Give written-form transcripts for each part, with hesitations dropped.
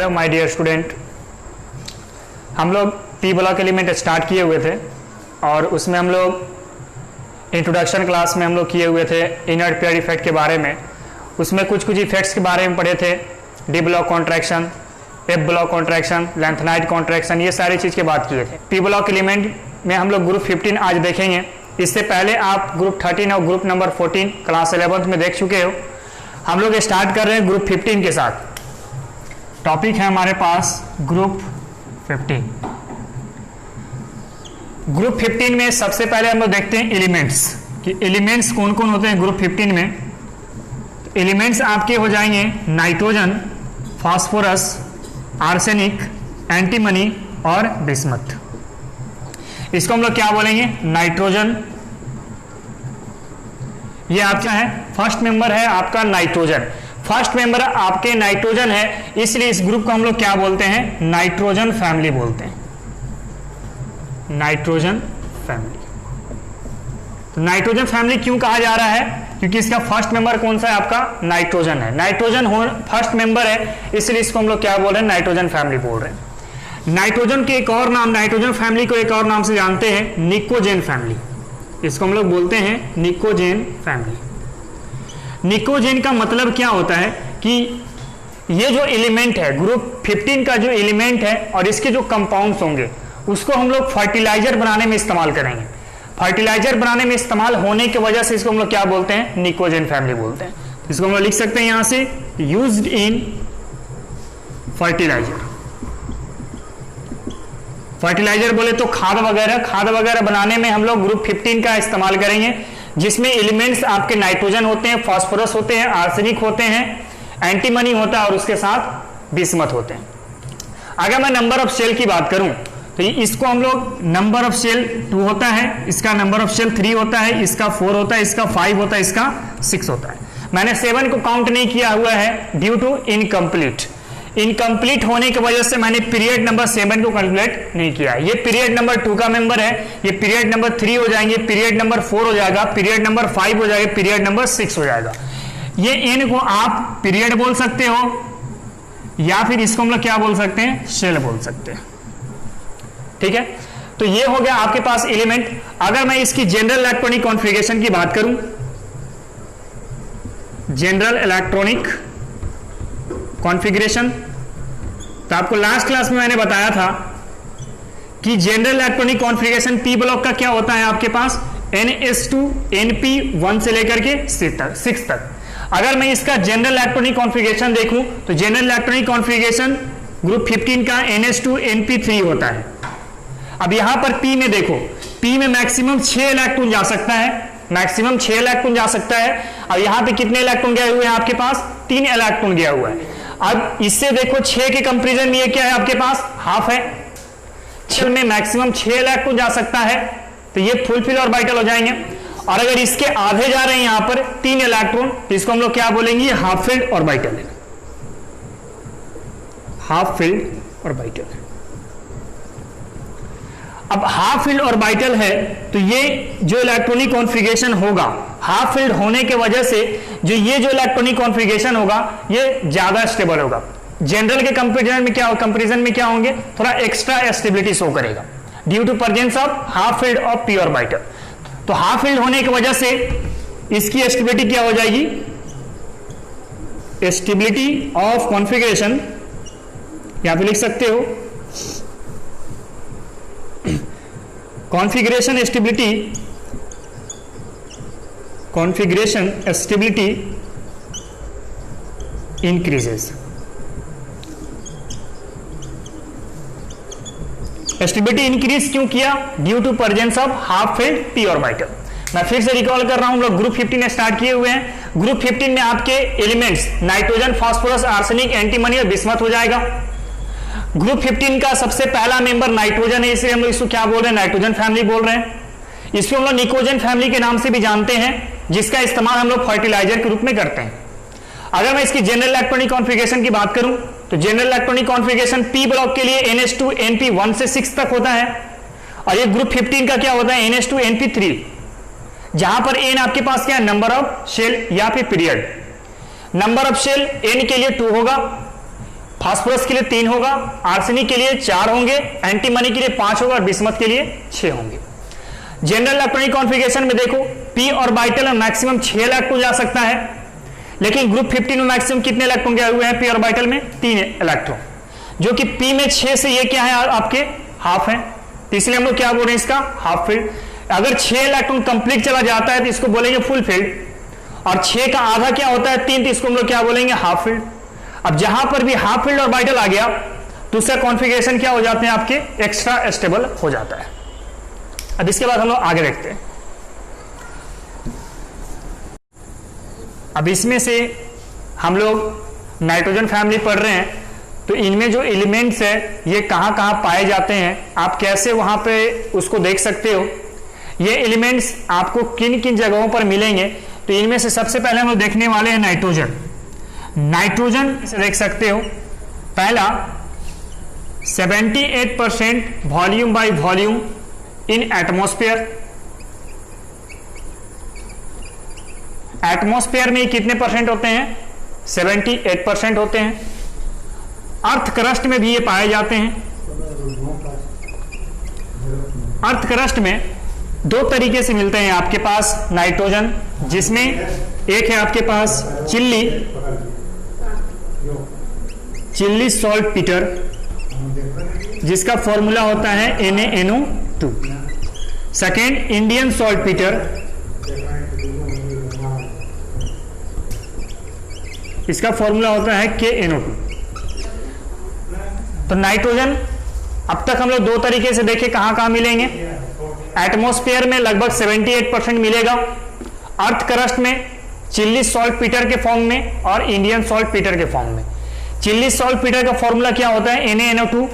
My dear student, हम लोग P block element start किए हुए थे और उसमें हम लोग इंट्रोडक्शन क्लास में हम लोग किए हुए थे इनर्ट पेयर इफेक्ट के बारे में। उसमें कुछ इफेक्ट्स के बारे में पढ़े थे, D block contraction, F block contraction, lanthanide contraction, ये सारी चीज़ की बात किए थे। पी ब्लॉक एलिमेंट में हम लोग ग्रुप 15 आज देखेंगे। इससे पहले आप ग्रुप 13 और ग्रुप नंबर 14 क्लास 11th में देख चुके हो। हम लोग स्टार्ट कर रहे हैं ग्रुप 15 के साथ। टॉपिक है हमारे पास ग्रुप 15। ग्रुप 15 में सबसे पहले हम लोग देखते हैं एलिमेंट्स, कि एलिमेंट्स कौन कौन होते हैं ग्रुप 15 में। तो एलिमेंट्स आपके हो जाएंगे नाइट्रोजन, फास्फोरस, आर्सेनिक, एंटीमनी और बिस्मथ। इसको हम लोग क्या बोलेंगे? नाइट्रोजन। ये आपका है फर्स्ट मेंबर है आपका नाइट्रोजन। फर्स्ट मेंबर आपके नाइट्रोजन है, इसलिए इस ग्रुप को हम लोग क्या बोलते हैं? नाइट्रोजन फैमिली बोलते हैं। Nitrogen family. तो नाइट्रोजन फैमिली क्यों कहा जा रहा है? क्योंकि इसका फर्स्ट मेंबर कौन सा है? आपका नाइट्रोजन है। नाइट्रोजन फर्स्ट मेंबर है, इसलिए इसको हम लोग क्या बोल रहे हैं? नाइट्रोजन फैमिली बोल रहे हैं। नाइट्रोजन के एक और नाम, नाइट्रोजन फैमिली को एक और नाम से जानते हैं, निकोजेन फैमिली। इसको हम लोग बोलते हैं निकोजेन फैमिली। निकोजेन का मतलब क्या होता है कि ये जो एलिमेंट है ग्रुप 15 का, जो एलिमेंट है और इसके जो कंपाउंड्स होंगे उसको हम लोग फर्टिलाइजर बनाने में इस्तेमाल करेंगे। फर्टिलाइजर बनाने में इस्तेमाल होने की वजह से इसको हम लोग क्या बोलते हैं? निकोजेन फैमिली बोलते हैं। इसको हम लोग लिख सकते हैं यहां से, यूज्ड इन फर्टिलाइजर। फर्टिलाइजर बोले तो खाद वगैरह बनाने में हम लोग ग्रुप 15 का इस्तेमाल करेंगे, जिसमें एलिमेंट्स आपके नाइट्रोजन होते हैं, फास्फोरस होते हैं, आर्सेनिक होते हैं, एंटीमनी होता है और उसके साथ बिस्मथ होते हैं। अगर मैं नंबर ऑफ सेल की बात करूं तो इसको हम लोग नंबर ऑफ सेल 2 होता है, इसका नंबर ऑफ सेल 3 होता है, इसका 4 होता है, इसका 5 होता है, इसका 6 होता है। मैंने 7 को काउंट नहीं किया हुआ है ड्यू टू इनकम्प्लीट। इनकम्प्लीट होने की वजह से मैंने पीरियड नंबर 7 को कैलकुलेट नहीं किया। ये पीरियड नंबर 2 का मेंबर है, ये पीरियड नंबर 3 हो जाएंगे, पीरियड नंबर 4 हो जाएगा, पीरियड नंबर 5 हो जाएगा, पीरियड नंबर 6 हो जाएगा। ये एन को आप पीरियड बोल सकते हो या फिर इसको हम लोग क्या बोल सकते हैं? सेल बोल सकते हैं। ठीक है, तो ये हो गया आपके पास एलिमेंट। अगर मैं इसकी जनरल इलेक्ट्रॉनिक कॉन्फ़िगरेशन की बात करूं, जनरल इलेक्ट्रॉनिक कॉन्फ़िगरेशन, तो आपको लास्ट क्लास में मैंने बताया था कि general electronic configuration P block का क्या होता है आपके पास? NS2 NP1 से लेकर के 6 तक। अगर मैं इसका जनरल इलेक्ट्रॉनिक कॉन्फ़िगरेशन देखूं तो जनरल इलेक्ट्रॉनिक कॉन्फ़िगरेशन ग्रुप 15 का NS2 NP3 होता है। अब यहां पर P में देखो, P में मैक्सिमम 6 इलेक्ट्रॉन जा सकता है, मैक्सिमम 6 इलेक्ट्रॉन जा सकता है। अब यहां पे कितने इलेक्ट्रॉन गए हुए हैं आपके पास? 3 इलेक्ट्रॉन गया हुआ है। अब इससे देखो 6 के कंपेरिजन में ये क्या है आपके पास? हाफ है। 6 में मैक्सिमम 6 इलेक्ट्रॉन जा सकता है, तो ये फुल फिल ऑर्बिटल हो जाएंगे। और अगर इसके आधे जा रहे हैं यहां पर 3 इलेक्ट्रॉन, तो इसको हम लोग क्या बोलेंगे? Half filled orbital. Half filled orbital. अब हाफ फिल्ड ऑर्बिटल है तो ये जो इलेक्ट्रॉनिक कॉन्फ़िगरेशन होगा, हाफ फिल्ड होने के वजह से जो ये जो इलेक्ट्रॉनिक कॉन्फ़िगरेशन होगा ये ज्यादा स्टेबल होगा। जनरल के कंपेरिजन में क्या होंगे? थोड़ा एक्स्ट्रा स्टेबिलिटी शो करेगा due to presence of half filled of P orbital. तो हाफ फिल्ड होने की वजह से इसकी स्टेबिलिटी क्या हो जाएगी? स्टेबिलिटी ऑफ कॉन्फ़िगरेशन, यहां पे लिख सकते हो configuration stability increases. Stability increase क्यों किया? Due to presence of half filled P orbital. मैं फिर से रिकॉल कर रहा हूं, हम लोग ग्रुप 15 स्टार्ट किए हुए हैं। ग्रुप 15 में आपके elements nitrogen, phosphorus, arsenic, antimony और बिस्मथ हो जाएगा। ग्रुप 15 का सबसे पहला मेंबर नाइट्रोजन है, इसलिए हम लोग इसको क्या बोल रहे हैं, नाइट्रोजन फैमिली बोल रहे हैं। इसको हम लोग निकोजन फैमिली के नाम से भी जानते हैं, जिसका इस्तेमाल हम लोग फर्टिलाइजर के रूप में करते हैं। अगर मैं इसकी जनरल इलेक्ट्रॉनिक कॉन्फ़िगरेशन की बात करूं तो general electronic configuration p block के लिए NH2 NP 1 से 6 तक होता है, और ये ग्रुप 15 का क्या होता है, NH2 NP3, जहां पर n आपके पास क्या है, नंबर ऑफ शेल या फिर period. Number of shell n के लिए 2 होगा, फास्फोरस के लिए 3 होगा, आर्सेनिक के लिए 4 होंगे, एंटीमनी के लिए 5 होगा और बिस्मथ के लिए 6 होंगे। जनरल इलेक्ट्रॉनिक कॉन्फ़िगरेशन में देखो p ऑर्बिटल में मैक्सिमम 6 इलेक्ट्रॉन जा सकता है, लेकिन ग्रुप 15 में मैक्सिमम कितने इलेक्ट्रॉन गए हुए हैं, p ऑर्बिटल में 3 इलेक्ट्रॉन, जो कि p में 6 से ये क्या है आपके हाफ है, तो इसलिए हम लोग क्या बोल रहे हैं, इसका हाफ फील्ड। अगर 6 इलेक्ट्रॉन कंप्लीट चला जाता है तो इसको बोलेंगे फुल फील्ड, और 6 का आधा क्या होता है, 3, तो इसको हम लोग क्या बोलेंगे, हाफ फील्ड। अब जहां पर भी हाफ फील्ड ऑर्बिटल आ गया तो उसका कॉन्फ़िगरेशन क्या हो जाते हैं, आपके एक्स्ट्रा स्टेबल हो जाता है। अब इसके बाद हम लोग आगे देखते हैं। अब इसमें से हम लोग नाइट्रोजन फैमिली पढ़ रहे हैं, तो इनमें जो एलिमेंट्स है ये कहां कहां पाए जाते हैं, आप कैसे वहां पे उसको देख सकते हो, ये एलिमेंट्स आपको किन किन जगहों पर मिलेंगे। तो इनमें से सबसे पहले हम लोग देखने वाले हैं नाइट्रोजन। नाइट्रोजन से देख सकते हो, पहला 78% volume by volume in atmosphere. Atmosphere में कितने परसेंट होते हैं, 78% होते हैं। अर्थ क्रस्ट में भी ये पाए जाते हैं। अर्थ क्रस्ट में 2 तरीके से मिलते हैं आपके पास नाइट्रोजन, जिसमें एक है आपके पास चिल्ली सॉल्ट पीटर, जिसका फॉर्मूला होता है NaNO2। Second Indian salt Peter, इसका फॉर्मूला होता है KNO2। तो नाइट्रोजन अब तक हम लोग 2 तरीके से देखे कहां कहां मिलेंगे। एटमॉस्फेयर में लगभग 78% मिलेगा, अर्थ क्रस्ट में चिल्ली सॉल्ट पीटर के फॉर्म में और इंडियन सॉल्ट पीटर के फॉर्म में। चिल्ली सॉल्ट पीटर का फॉर्मूला क्या होता है, NaNO2,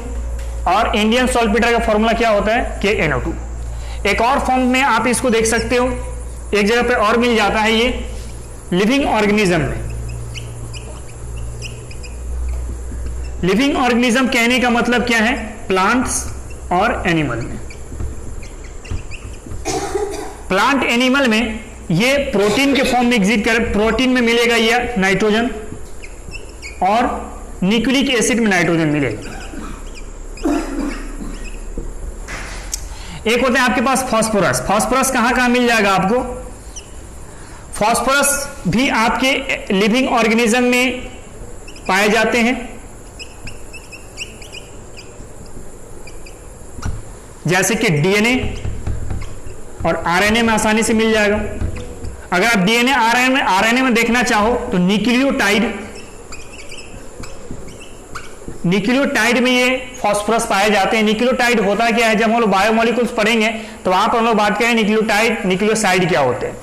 और इंडियन सॉल्ट पीटर का फॉर्मूला क्या होता है, KNO2। एक और फॉर्म में आप इसको देख सकते हो, एक जगह पे और मिल जाता है ये लिविंग ऑर्गेनिज्म में। लिविंग ऑर्गेनिज्म कहने का मतलब क्या है, प्लांट्स और एनिमल में। प्लांट एनिमल में ये प्रोटीन के फॉर्म में एग्जिस्ट कर, प्रोटीन में मिलेगा ये नाइट्रोजन, और न्यूक्लिक एसिड में नाइट्रोजन मिलेगा। एक होता है आपके पास फास्फोरस। फास्फोरस कहां कहां मिल जाएगा आपको, फास्फोरस भी आपके लिविंग ऑर्गेनिज्म में पाए जाते हैं, जैसे कि डीएनए और आरएनए में आसानी से मिल जाएगा। अगर आप डीएनए आरएनए में देखना चाहो तो न्यूक्लियोटाइड में ये फास्फोरस पाए जाते हैं। न्यूक्लियोटाइड होता क्या है, जब हम लोग बायोमोलिक्यूल्स पढ़ेंगे तो वहां पर हम लोग बात करें न्यूक्लियोटाइड न्यूक्लियोसाइड क्या होते हैं।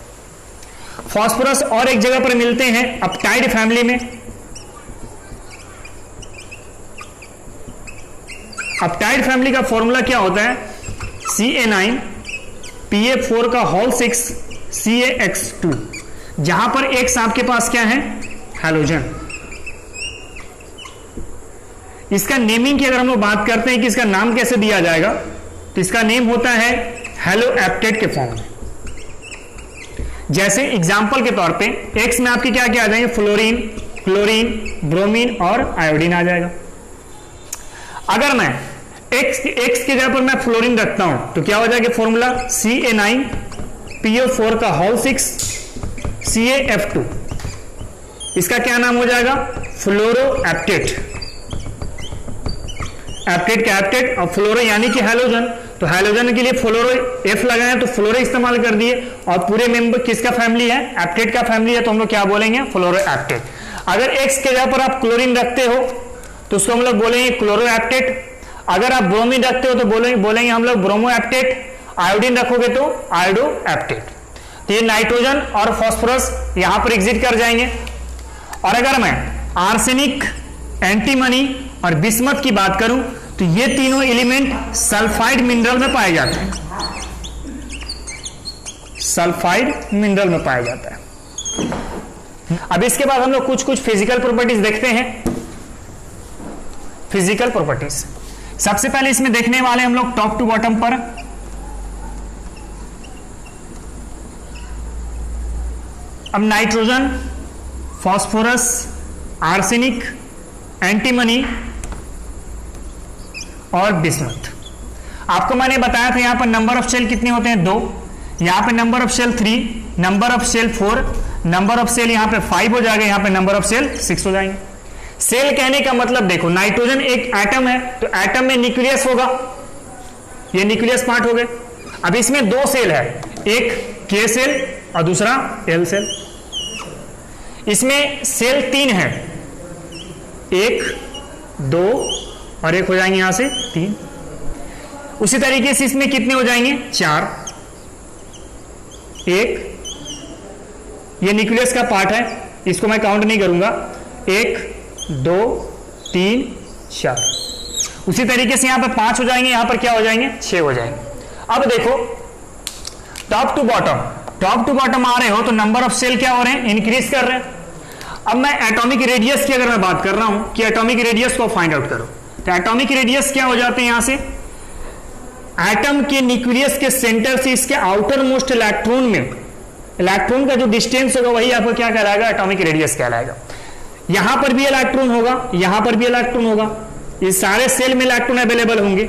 फास्फोरस और एक जगह पर मिलते हैं अपटाइड फैमिली में। अपटाइड फैमिली का फॉर्मूला क्या होता है, Ca9Pa4 का होल 6 CaX2, जहां पर X आपके पास क्या है, हैलोजन। इसका नेमिंग की अगर हम लोग बात करते हैं कि इसका नाम कैसे दिया जाएगा, तो इसका नेम होता है हेलोएप्टेट के फॉर्म में। जैसे एग्जाम्पल के तौर पे X में आपके क्या क्या आ जाएंगे, फ्लोरीन, क्लोरीन, ब्रोमीन और आयोडीन आ जाएगा। अगर मैं X की जगह पर मैं फ्लोरीन रखता हूं तो क्या हो जाएगा फॉर्मूला, Ca9PO4 का होल 6 CaF2। इसका क्या नाम हो जाएगा, फ्लोरोएप्टेट। एप्टेट का एप्टेट और फ्लोरो यानी कि हैलोजन, तो हैलोजन के लिए फ्लोरो F लगाए तो फ्लोरो इस्तेमाल कर दिए, और पूरे मेंबर किसका फैमिली है, एप्टेट का फैमिली है, तो हम लोग क्या बोलेंगे, फ्लोरोएप्टेट। अगर X के जगह पर आप क्लोरीन रखते हो तो उसको हम लोग बोलेंगे क्लोरोएप्टेट। अगर आप ब्रोमीन रखते हो तो बोलेंगे हम लोग ब्रोमोएप्टेट। आयोडीन रखोगे तो आयोडोएप्टेट। तो ये नाइट्रोजन और फास्फोरस यहां पर एग्जिट कर जाएंगे। और अगर मैं आर्सेनिक, एंटीमनी और बिस्मथ की बात करूं तो ये तीनों एलिमेंट सल्फाइड मिनरल में पाए जाते हैं, सल्फाइड मिनरल में पाया जाता है। अब इसके बाद हम लोग कुछ कुछ फिजिकल प्रॉपर्टीज देखते हैं। फिजिकल प्रॉपर्टीज सबसे पहले इसमें देखने वाले हम लोग टॉप टू बॉटम पर। अब नाइट्रोजन, फास्फोरस, आर्सेनिक, एंटीमनी और बिस्मथ। आपको मैंने बताया था यहां पर नंबर ऑफ शेल कितने होते हैं, 2। यहां पे number of shell 3, number of shell 4, number of shell यहां पे 5 हो जाएगा, यहां पे नंबर ऑफ सेल 6 हो जाएंगे। सेल कहने का मतलब देखो, नाइट्रोजन एक एटम है तो एटम में न्यूक्लियस होगा, ये न्यूक्लियस पार्ट हो गए। अब इसमें 2 सेल है, एक के सेल और दूसरा एल सेल। इसमें सेल 3 है, 1, 2 और एक हो जाएंगे यहां से 3। उसी तरीके से इसमें कितने हो जाएंगे, 4। एक ये न्यूक्लियस का पार्ट है, इसको मैं काउंट नहीं करूंगा, 1, 2, 3, 4। उसी तरीके से यहां पर 5 हो जाएंगे, यहां पर क्या हो जाएंगे, 6 हो जाएंगे। अब देखो टॉप टू बॉटम आ रहे हो तो नंबर ऑफ सेल क्या हो रहे हैं, इंक्रीज कर रहे हैं। अब मैं एटॉमिक रेडियस की अगर मैं बात कर रहा हूं कि एटॉमिक रेडियस को फाइंड आउट करो, तो एटॉमिक रेडियस क्या हो जाते हैं, यहां से एटम के न्यूक्लियस के सेंटर से इसके आउटर मोस्ट इलेक्ट्रॉन में, इलेक्ट्रॉन का जो डिस्टेंस होगा वही आपको क्या कहलाएगा, एटॉमिक रेडियस कहलाएगा। यहां पर भी इलेक्ट्रॉन होगा, यहां पर भी इलेक्ट्रॉन होगा, इस सारे सेल में इलेक्ट्रॉन अवेलेबल होंगे।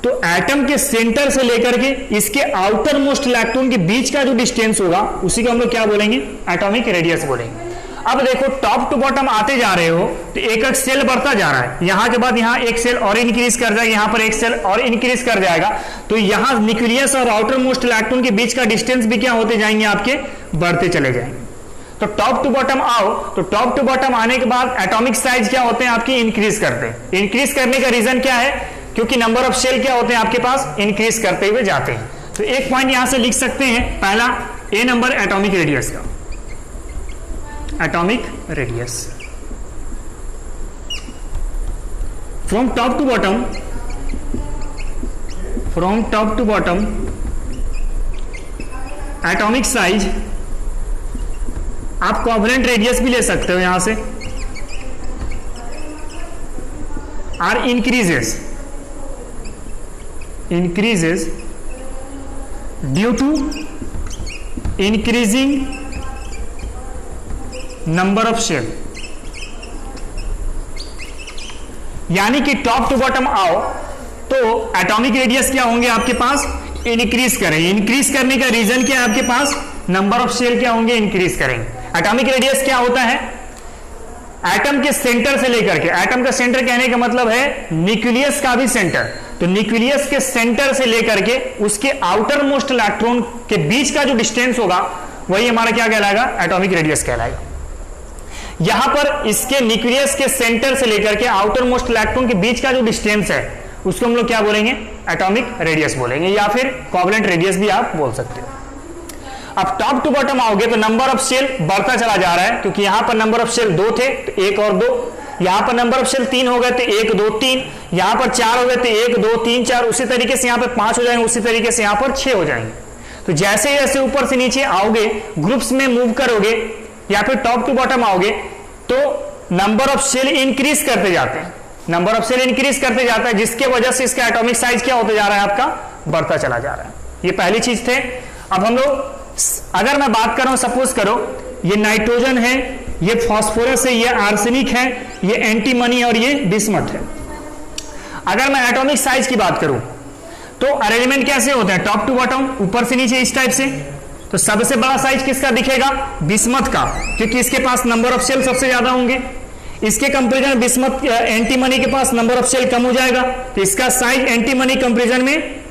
तो एटम के सेंटर से लेकर के इसके आउटर मोस्ट इलेक्ट्रॉन के बीच का जो डिस्टेंस होगा उसी को हम लोग क्या बोलेंगे, एटॉमिक रेडियस बोलेंगे। अब देखो टॉप टू बॉटम आते जा रहे हो तो एक एक सेल बढ़ता जा रहा है, यहां के बाद यहां एक सेल और इंक्रीज कर जाएगा, यहां पर एक सेल और इंक्रीज कर जाएगा, तो यहां न्यूक्लियस और आउटर मोस्ट इलेक्ट्रॉन के बीच का डिस्टेंस भी क्या होते जाएंगे, आपके बढ़ते चले जाएंगे। तो टॉप टू बॉटम आओ, तो टॉप टू बॉटम आने के बाद एटॉमिक साइज क्या होते हैं आपके, इंक्रीज करते हैं। इंक्रीज करने का रीजन क्या है, क्योंकि नंबर ऑफ सेल क्या होते हैं आपके पास, इंक्रीज करते हुए जाते हैं। तो एक पॉइंट यहां से लिख सकते हैं, पहला ए नंबर एटॉमिक रेडियस का, atomic radius from top to bottom atomic size. आप कोवेलेंट रेडियस भी ले सकते हो, यहां से are increases due to increasing number of shell। यानी कि टॉप टू बॉटम आओ तो एटॉमिक रेडियस क्या होंगे आपके पास, इंक्रीज करेंगे। इंक्रीज करने का रीजन क्या है आपके पास, नंबर ऑफ शेल क्या होंगे, इंक्रीज करेंगे। एटॉमिक रेडियस क्या होता है, एटम के सेंटर से लेकर के, एटम का सेंटर कहने का मतलब है न्यूक्लियस का भी सेंटर, तो न्यूक्लियस के सेंटर से लेकर के उसके आउटर मोस्ट इलेक्ट्रॉन के बीच का जो डिस्टेंस होगा वही हमारा क्या कहलाएगा, एटॉमिक रेडियस कहलाएगा। यहां पर इसके न्यूक्लियस के सेंटर से लेकर के आउटर मोस्ट इलेक्ट्रॉन के बीच का जो डिस्टेंस है उसको हम लोग क्या बोलेंगे, एटॉमिक रेडियस बोलेंगे, या फिर कोवेलेंट रेडियस भी आप बोल सकते हो। अब टॉप टू बॉटम आओगे तो नंबर ऑफ सेल बढ़ता चला जा रहा है, क्योंकि यहां पर नंबर ऑफ सेल 2 थे तो 1 और 2, यहां पर नंबर ऑफ सेल 3 हो गए थे 1 2 3, यहां पर 4 हो गए थे 1 2 3 4, उसी तरीके से यहां पर 5 हो जाएंगे, उसी तरीके से यहां पर 6 हो जाएंगे। तो जैसे जैसे ऊपर से नीचे आओगे, ग्रुप्स में मूव करोगे या फिर टॉप टू बॉटम आओगे तो नंबर ऑफ सेल इंक्रीज करते जाते हैं, नंबर ऑफ सेल इंक्रीज करते जाता है, जिसके वजह से इसका एटॉमिक साइज क्या होता जा रहा है, आपका बढ़ता चला जा रहा है। ये पहली चीज थे। अब हम लोग अगर मैं बात कर रहा हूं, सपोज करो ये नाइट्रोजन है, ये फास्फोरस है, ये आर्सेनिक है, ये एंटीमनी और ये बिस्मथ है। अगर मैं एटॉमिक साइज की बात करूं तो अरेंजमेंट कैसे होता है, टॉप टू बॉटम, ऊपर से नीचे इस टाइप से। तो सबसे बड़ा साइज किसका दिखेगा, बिस्मथ का, क्योंकि इसके पास नंबर ऑफ सेल सबसे ज्यादा होंगे। इसके कंपेरिजन बिस्मथ एंटीमनी के पास नंबर ऑफ सेल कम हो जाएगा, तो इसका साइज एंटीमनी कंपेरिजन में,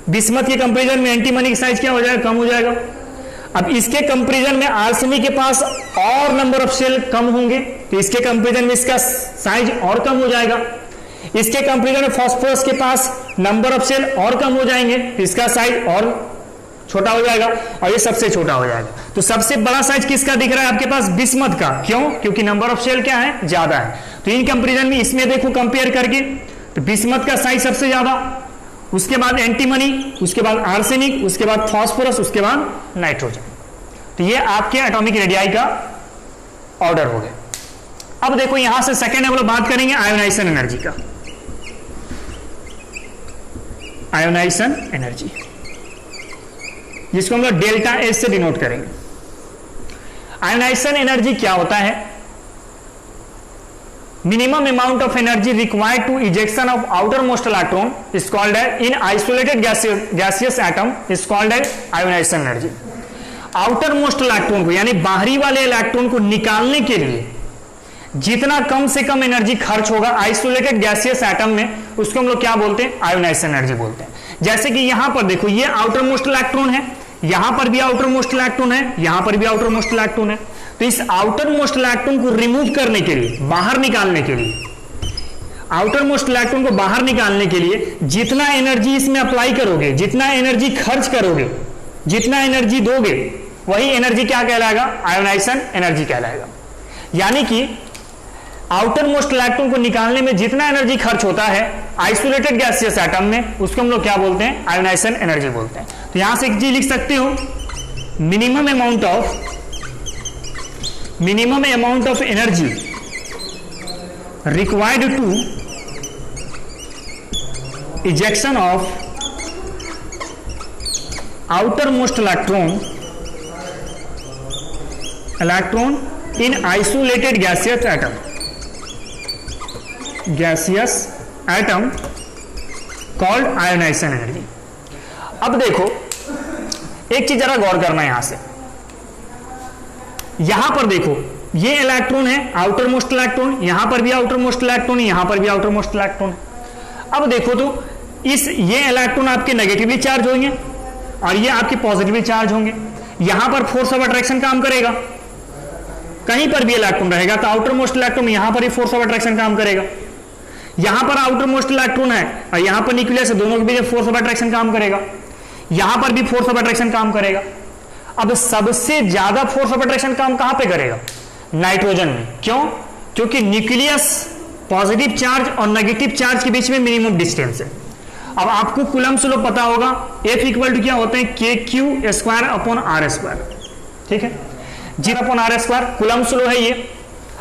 बिस्मथ के कंपेरिजन में एंटीमनी की साइज क्या हो जाएगा, कम हो जाएगा। अब इसके कंपेरिजन में आर्सेनिक के पास और नंबर ऑफ सेल कम होंगे, तो इसके कंपेरिजन में इसका साइज और कम हो जाएगा। इसके कंपेरिजन में फास्फोरस के पास नंबर ऑफ सेल और कम हो जाएंगे, तो इसका साइज और छोटा हो जाएगा और ये सबसे छोटा हो जाएगा। तो सबसे बड़ा साइज किसका दिख रहा है आपके पास? बिस्मथ का। क्यों? क्योंकि नंबर ऑफ शेल क्या है? ज्यादा है। तो इन कंपेरिजन में इसमें देखो कंपेयर करके, तो बिस्मथ का साइज सबसे ज्यादा, उसके बाद एंटीमनी, उसके बाद आर्सेनिक, उसके बाद फास्फोरस, उसके बाद नाइट्रोजन। तो ये आपके एटॉमिक रेडियाई का ऑर्डर हो गया। अब देखो यहां से सेकेंड हम लोग बात करेंगे आयोनाइजेशन एनर्जी का। आयोनाइजेशन एनर्जी जिसको हम लोग डेल्टा एस से डिनोट करेंगे। आयोनाइजेशन एनर्जी क्या होता है? Minimum amount of energy required to ejection of outermost electron is called in isolated gaseous atom is called ionization energy. Outermost electron को यानी बाहरी वाले इलेक्ट्रॉन को निकालने के लिए जितना कम से कम एनर्जी खर्च होगा आइसोलेटेड गैसियस एटम में, उसको हम लोग क्या बोलते हैं? आयोनाइजेशन एनर्जी बोलते हैं। जैसे कि यहां पर देखो ये आउटर मोस्ट इलेक्ट्रॉन है, यहां पर भी आउटर मोस्ट इलेक्ट्रॉन है, यहां पर भी आउटर मोस्ट इलेक्ट्रॉन है। तो इस आउटर मोस्ट इलेक्ट्रॉन को रिमूव करने के लिए, बाहर निकालने के लिए, आउटर मोस्ट इलेक्ट्रॉन को बाहर निकालने के लिए जितना एनर्जी इसमें अप्लाई करोगे, जितना एनर्जी खर्च करोगे, जितना एनर्जी दोगे, वही एनर्जी क्या कहलाएगा? आयोनाइजेशन एनर्जी कहलाएगा। यानी कि आउटर मोस्ट इलेक्ट्रॉन को निकालने में जितना एनर्जी खर्च होता है आइसोलेटेड गैसियस एटम में, उसको हम लोग क्या बोलते हैं? आयोनाइजेशन एनर्जी बोलते हैं। तो यहां से एक चीज लिख सकते हो, minimum amount of energy required to ejection of outermost electron in isolated gaseous atom called ionization energy. अब देखो एक चीज जरा गौर करना, यहां से यहां पर देखो ये इलेक्ट्रॉन है आउटर मोस्ट इलेक्ट्रॉन, यहां पर भी आउटर मोस्ट इलेक्ट्रॉन, यहां पर भी आउटर मोस्ट इलेक्ट्रॉन है। अब देखो तो ये इलेक्ट्रॉन आपके नेगेटिवली चार्ज होंगे और ये आपके पॉजिटिवली चार्ज होंगे। यहां पर फोर्स ऑफ अट्रैक्शन काम करेगा, कहीं पर भी इलेक्ट्रॉन रहेगा तो आउटर मोस्ट इलेक्ट्रॉन यहां पर ही फोर्स ऑफ अट्रैक्शन काम करेगा। यहां पर आउटर मोस्ट इलेक्ट्रॉन है और यहां पर न्यूक्लियस है, दोनों के बीच फोर्स ऑफ अट्रैक्शन काम करेगा, यहां पर भी फोर्स ऑफ अट्रैक्शन काम करेगा। अब सबसे ज्यादा फोर्स ऑफ अट्रैक्शन काम कहां पे करेगा? नाइट्रोजन में। क्यों? क्योंकि न्यूक्लियस पॉजिटिव चार्ज और नेगेटिव चार्ज के बीच में मिनिमम डिस्टेंस है। अब आपको कूलम्ब से लोग पता होगा, F इक्वल टू क्या होते हैं? KQ square upon R square. ठीक है, zero upon R square coulomb से लो है ये।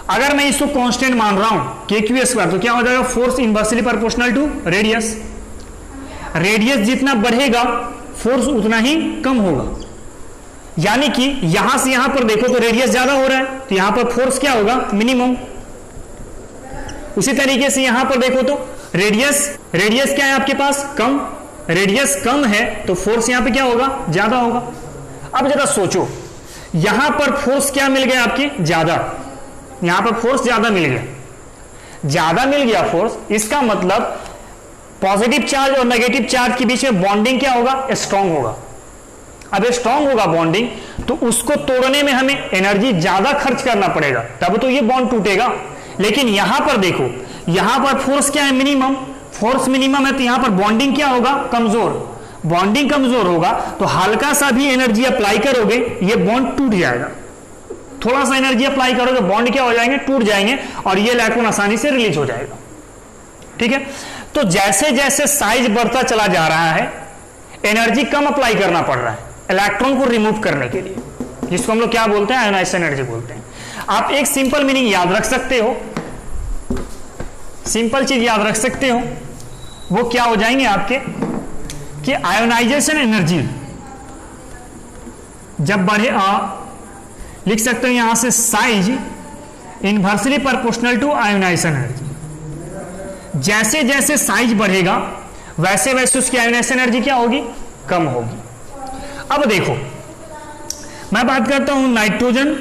अगर मैं इसको कांस्टेंट मान रहा हूं KQ स्क्वायर, तो क्या हो जाएगा? Force inversely proportional to radius. Radius जितना बढ़ेगा फोर्स उतना ही कम होगा। यानी कि यहां से यहां पर देखो तो रेडियस ज्यादा हो रहा है, तो यहां पर फोर्स क्या होगा? मिनिमम। उसी तरीके से यहां पर देखो तो रेडियस क्या है आपके पास? कम। रेडियस कम है तो फोर्स यहां पे क्या होगा? ज्यादा होगा। अब जरा सोचो, यहां पर फोर्स क्या मिल गया आपके? ज्यादा। यहां पर फोर्स ज्यादा मिल गया, ज्यादा मिल गया फोर्स, इसका मतलब पॉजिटिव चार्ज और नेगेटिव चार्ज के बीच में बॉन्डिंग क्या होगा? स्ट्रांग होगा। अब स्ट्रांग होगा बॉन्डिंग, तो उसको तोड़ने में हमें एनर्जी ज्यादा खर्च करना पड़ेगा, तब तो ये बॉन्ड टूटेगा। लेकिन यहां पर देखो, यहां पर फोर्स क्या है? मिनिमम। फोर्स मिनिमम है तो यहां पर बॉन्डिंग क्या होगा? कमजोर। बॉन्डिंग कमजोर होगा तो हल्का सा भी एनर्जी अप्लाई करोगे ये बॉन्ड टूट जाएगा। थोड़ा सा एनर्जी अप्लाई करोगे बॉन्ड क्या हो जाएंगे? टूट जाएंगे और ये इलेक्ट्रॉन आसानी से रिलीज हो जाएगा। ठीक है, तो जैसे जैसे साइज बढ़ता चला जा रहा है एनर्जी कम अप्लाई करना पड़ रहा है इलेक्ट्रॉन को रिमूव करने के लिए, जिसको हम लोग क्या बोलते हैं? आयोनाइजेशन एनर्जी बोलते हैं। आप एक सिंपल मीनिंग याद रख सकते हो, सिंपल चीज याद रख सकते हो, वो क्या हो जाएंगे आपके कि आयोनाइजेशन एनर्जी जब बढ़े, लिख सकते हो यहां से size inversely proportional to ionization energy. जैसे जैसे साइज बढ़ेगा वैसे वैसे उसकी आयोनाइजेशन एनर्जी क्या होगी? कम होगी। अब देखो मैं बात करता हूं नाइट्रोजन,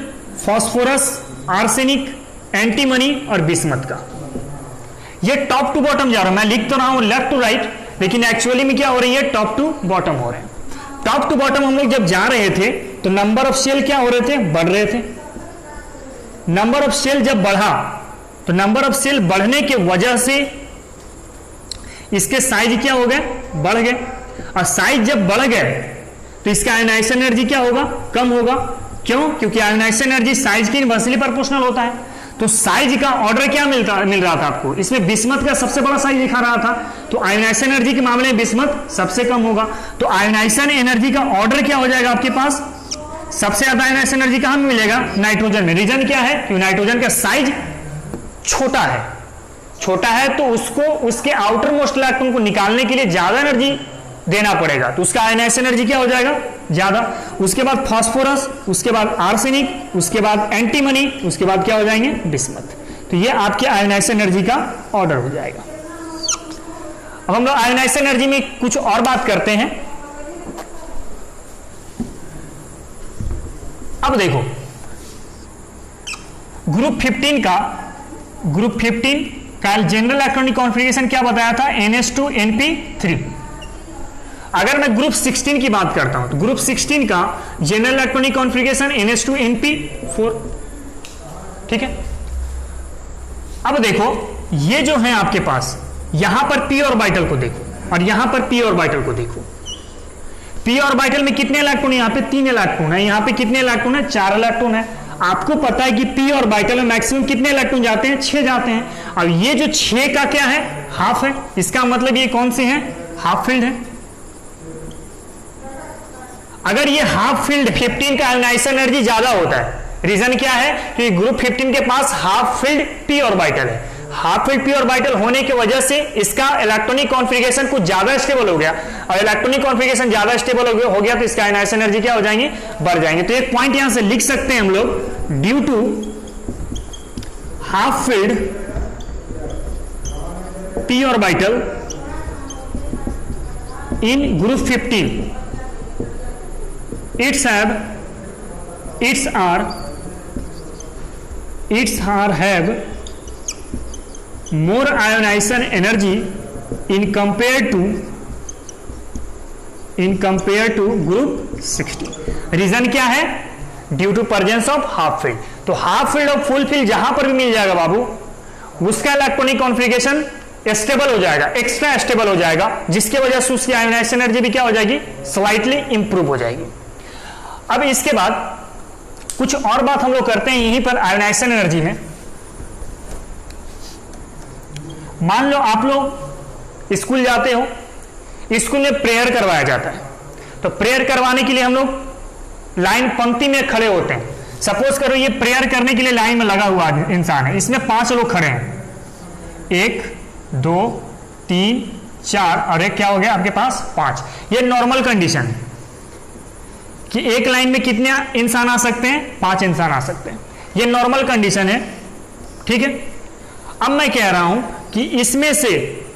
फास्फोरस, आर्सेनिक, एंटीमनी और बिस्मथ का। ये टॉप टू बॉटम जा रहा है, मैं लिख तो रहा हूं लेफ्ट टू राइट, लेकिन एक्चुअली में क्या हो रही है? टॉप टू बॉटम हो रहे हैं। टॉप टू बॉटम हम लोग जब जा रहे थे तो नंबर ऑफ शेल क्या हो रहे थे? बढ़ रहे थे। नंबर ऑफ शेल जब बढ़ा तो नंबर ऑफ शेल बढ़ने के वजह से इसके साइज क्या हो गए? बढ़ गए। और साइज जब बढ़ गए तो इसका आयोनाइजेशन एनर्जी क्या होगा, कम होगा। क्यों? क्योंकि आयोनाइजेशन एनर्जी साइज की इनवर्सली प्रोपोर्शनल होता है। तो साइज का ऑर्डर क्या मिल रहा था आपको, इसमें बिस्मथ का सबसे बड़ा साइज दिखा रहा था, तो आयोनाइजेशन एनर्जी के मामले में बिस्मथ सबसे कम होगा। तो आयोनाइजेशन एनर्जी का ऑर्डर क्या हो जाएगा आपके पास, सबसे ज्यादा आयोनाइजेशन एनर्जी कहां मिलेगा, नाइट्रोजन में। रीजन क्या है, क्योंकि नाइट्रोजन का साइज छोटा है, तो उसको उसके आउटर मोस्ट इलेक्ट्रॉन को निकालने के लिए ज्यादा एनर्जी देना पड़ेगा, तो उसका आयोनाइजेशन एनर्जी क्या हो जाएगा, ज्यादा। उसके बाद फास्फोरस, उसके बाद आर्सेनिक, उसके बाद एंटीमनी, उसके बाद क्या हो जाएंगे, बिस्मथ। तो ये आपके आयोनाइजेशन एनर्जी का ऑर्डर हो जाएगा। अब हम लोग आयोनाइजेशन एनर्जी में कुछ और बात करते हैं। अब देखो ग्रुप 15 का जनरल इलेक्ट्रॉनिक कॉन्फ़िगरेशन क्या बताया था, NH2NP3। अगर मैं ग्रुप 16 की बात करता हूं तो ग्रुप 16 का जनरल इलेक्ट्रॉनिक कॉन्फ़िगरेशन NH2NP4। ठीक है, अब देखो ये जो है आपके पास, यहां पर p ऑर्बिटल को देखो और यहां पर p ऑर्बिटल को देखो। p ऑर्बिटल में कितने इलेक्ट्रॉन, यहां पे 3 इलेक्ट्रॉन है, यहां पे कितने इलेक्ट्रॉन है, 4 इलेक्ट्रॉन है। आपको पता है कि p ऑर्बिटल में मैक्सिमम कितने इलेक्ट्रॉन जाते हैं, 6 जाते हैं। अब ये जो 6 का क्या है, हाफ है, इसका मतलब ये कौन से हैं, हाफ फील्ड है। अगर ये हाफ फील्ड 15 का आयोनाइजेशन एनर्जी ज्यादा होता है, रीजन क्या है कि ग्रुप 15 के पास हाफ फील्ड p ऑर्बिटल है। हाफ फील्ड p ऑर्बिटल होने की वजह से इसका इलेक्ट्रॉनिक कॉन्फ़िगरेशन कुछ ज्यादा स्टेबल हो गया, और इलेक्ट्रॉनिक कॉन्फ़िगरेशन ज्यादा स्टेबल हो गया तो इसका आयोनाइजेशन एनर्जी क्या हो जाएंगे, बढ़ जाएंगे। तो एक पॉइंट यहां से लिख सकते हैं हम लोग, due to half filled p orbital in group 15 its have more ionization energy in compared to group 16। Reason क्या है, due to presence of half filled. तो हाफ फील्ड और फुल फील्ड जहां पर भी मिल जाएगा बाबू, उसका इलेक्ट्रॉनिक कॉन्फ़िगरेशन स्टेबल हो जाएगा, एक्स्ट्रा स्टेबल हो जाएगा, जिसकी वजह से उसकी आयोनाइजेशन एनर्जी भी क्या हो जाएगी, स्लाइटली इंप्रूव हो जाएगी। अब इसके बाद कुछ और बात हम लोग करते हैं यहीं पर आयोनाइजेशन एनर्जी में। मान लो आप लोग स्कूल जाते हो, स्कूल में प्रेयर करवाया जाता है, तो प्रेयर करवाने के लिए हम लोग लाइन पंक्ति में खड़े होते हैं। सपोज करो ये प्रेयर करने के लिए लाइन में लगा हुआ इंसान है, इसमें 5 लोग खड़े हैं, 1 2 3 4 और एक क्या हो गया आपके पास 5। ये नॉर्मल कंडीशन है कि एक लाइन में कितने इंसान आ सकते हैं, 5 इंसान आ सकते हैं, ये नॉर्मल कंडीशन है। ठीक है, अब मैं कह रहा हूं कि इसमें से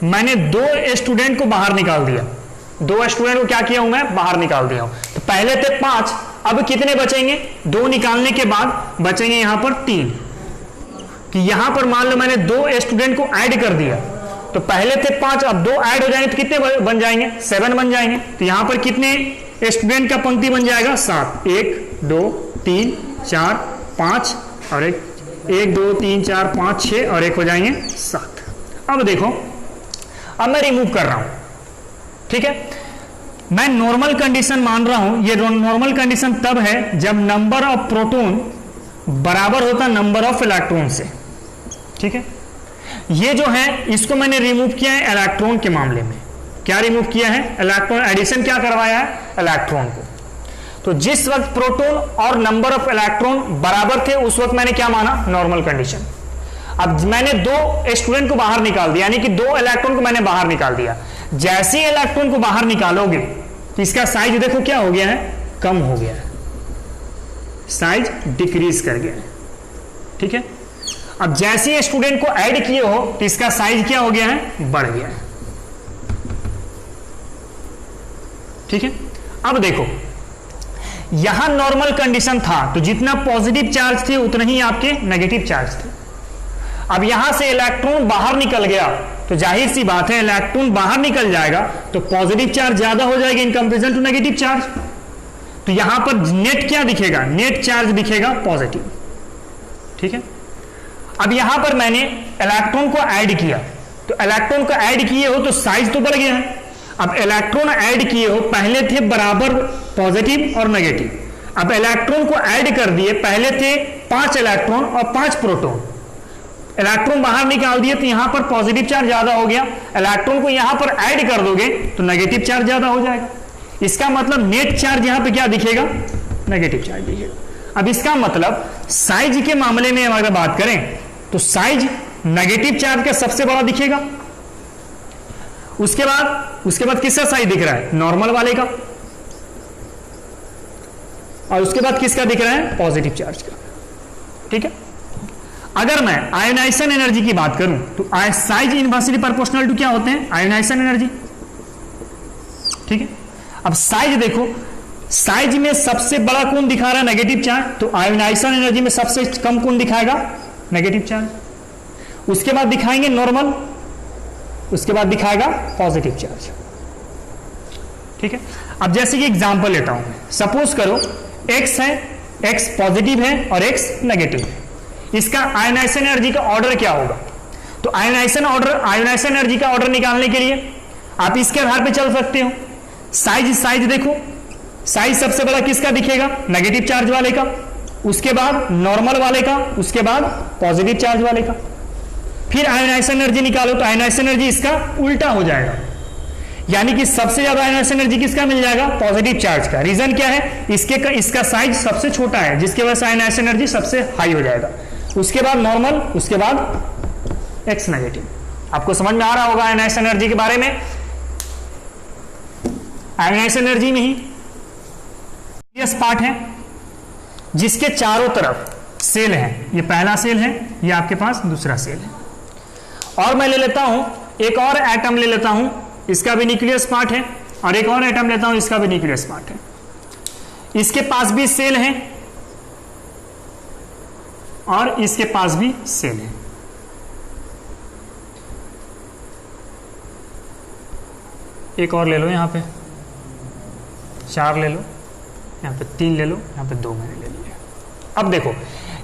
मैंने 2 स्टूडेंट को बाहर निकाल दिया, 2 स्टूडेंट को क्या किया हूं मैं, बाहर निकाल दिया हूं। तो पहले थे 5, अब कितने बचेंगे, 2 निकालने के बाद बचेंगे यहां पर 3। कि यहां पर मान लो मैंने 2 स्टूडेंट को ऐड कर दिया, तो पहले थे 5, अब 2 ऐड हो जाएंगे तो कितने बन जाएंगे, 7 बन जाएंगे। तो यहां पर कितने स्टूडेंट का पंक्ति बन जाएगा, 7, 1 2 3 4 5 और 1 2 3 4 5 6 और 1 हो जाएंगे 7। अब देखो, अब मैं रिमूव कर रहा हूं। ठीक है, मैं नॉर्मल कंडीशन मान रहा हूं। ये नॉर्मल कंडीशन तब है जब नंबर ऑफ प्रोटॉन बराबर होता नंबर ऑफ इलेक्ट्रॉन से। ठीक है, ये जो है इसको मैंने रिमूव किया है इलेक्ट्रॉन के मामले में। क्या रिमूव किया है, इलेक्ट्रॉन एडिशन क्या करवाया है, इलेक्ट्रॉन को। तो जिस वक्त प्रोटॉन और नंबर ऑफ इलेक्ट्रॉन बराबर थे उस वक्त मैंने क्या माना, नॉर्मल कंडीशन। अब मैंने 2 स्टूडेंट को बाहर निकाल दिया, यानी कि 2 इलेक्ट्रॉन को मैंने बाहर निकाल दिया। जैसे ही इलेक्ट्रॉन को बाहर निकालोगे तो इसका साइज देखो क्या हो गया है, कम हो गया है, साइज डिक्रीज कर गया है। ठीक है, अब जैसे ही स्टूडेंट को ऐड किए हो तो इसका साइज क्या हो गया है, बढ़ गया है। ठीक है, अब देखो यहां नॉर्मल कंडीशन था तो जितना पॉजिटिव चार्ज थे उतना ही आपके नेगेटिव चार्ज थे। अब यहां से इलेक्ट्रॉन बाहर निकल गया तो जाहिर सी बात है इलेक्ट्रॉन बाहर निकल जाएगा तो पॉजिटिव चार्ज ज्यादा हो जाएगा in comparison to negative charge. तो यहां पर नेट क्या दिखेगा, नेट चार्ज दिखेगा पॉजिटिव। ठीक है, अब यहां पर मैंने इलेक्ट्रॉन को ऐड किया, तो इलेक्ट्रॉन को ऐड किए हो तो साइज तो बढ़ गया है। अब इलेक्ट्रॉन ऐड किए हो, पहले थे बराबर पॉजिटिव और नेगेटिव, अब इलेक्ट्रॉन को ऐड कर दिए, पहले थे 5 इलेक्ट्रॉन और 5 प्रोटॉन, इलेक्ट्रॉन बाहर निकाल दिए तो यहां पर पॉजिटिव चार्ज ज्यादा हो गया, इलेक्ट्रॉन को यहां पर ऐड कर दोगे तो नेगेटिव चार्ज ज्यादा हो जाएगा। इसका मतलब नेट चार्ज यहां पे क्या दिखेगा, नेगेटिव चार्ज दिखेगा। अब इसका मतलब साइज के मामले में अगर बात करें तो साइज नेगेटिव चार्ज का सबसे बड़ा दिखेगा, उसके बाद किसका साइज दिख रहा है, नॉर्मल वाले का, और उसके बाद किसका दिख रहा है, पॉजिटिव चार्ज का। ठीक है, अगर मैं आयोनाइजेशन एनर्जी की बात करूं तो साइज इनवर्सली प्रोपोर्शनल टू क्या होते हैं, आयोनाइजेशन एनर्जी। ठीक है, अब साइज देखो, साइज में सबसे बड़ा कौन दिखा रहा है, नेगेटिव चार्ज, तो आयोनाइजेशन एनर्जी में सबसे कम कौन दिखाएगा, नेगेटिव चार्ज। उसके बाद दिखाएंगे नॉर्मल, उसके बाद दिखाएगा पॉजिटिव चार्ज। ठीक है, अब जैसे कि एग्जांपल लेता हूं, सपोज करो x है, x पॉजिटिव है और x नेगेटिव है, इसका आयोनाइजेशन एनर्जी का ऑर्डर क्या होगा। तो आयोनाइजेशन एनर्जी का ऑर्डर निकालने के लिए आप इसके आधार पे चल सकते हो। साइज देखो, साइज सबसे बड़ा किसका दिखेगा, नेगेटिव चार्ज वाले का, उसके बाद नॉर्मल वाले का, उसके बाद पॉजिटिव चार्ज वाले का। फिर आयोनाइजेशन एनर्जी निकालो तो आयोनाइजेशन एनर्जी इसका उल्टा हो जाएगा, यानी कि सबसे ज्यादा आयोनाइजेशन एनर्जी किसका मिल जाएगा, पॉजिटिव चार्ज का। रीजन क्या है, इसका साइज सबसे छोटा है, जिसकी वजह से आयोनाइजेशन एनर्जी सबसे हाई हो जाएगा। उसके बाद नॉर्मल, उसके बाद एक्स नेगेटिव। आपको समझ में आ रहा होगा आयोनाइजेशन एनर्जी के बारे में। आयोनाइजेशन एनर्जी में ही यस पार्ट है जिसके चारों तरफ सेल है, ये पहला सेल है, ये आपके पास दूसरा सेल है। और मैं ले लेता हूं एक और एटम ले लेता हूं, इसका भी न्यूक्लियस पार्ट है, और एक और एटम लेता हूं, इसका भी न्यूक्लियस पार्ट है। इसके पास भी सेल है और इसके पास भी सेल है। एक और ले लो, यहां पे 4 ले लो, यहां पे 3 ले लो, यहां पे 2 मैंने ले लिए। अब देखो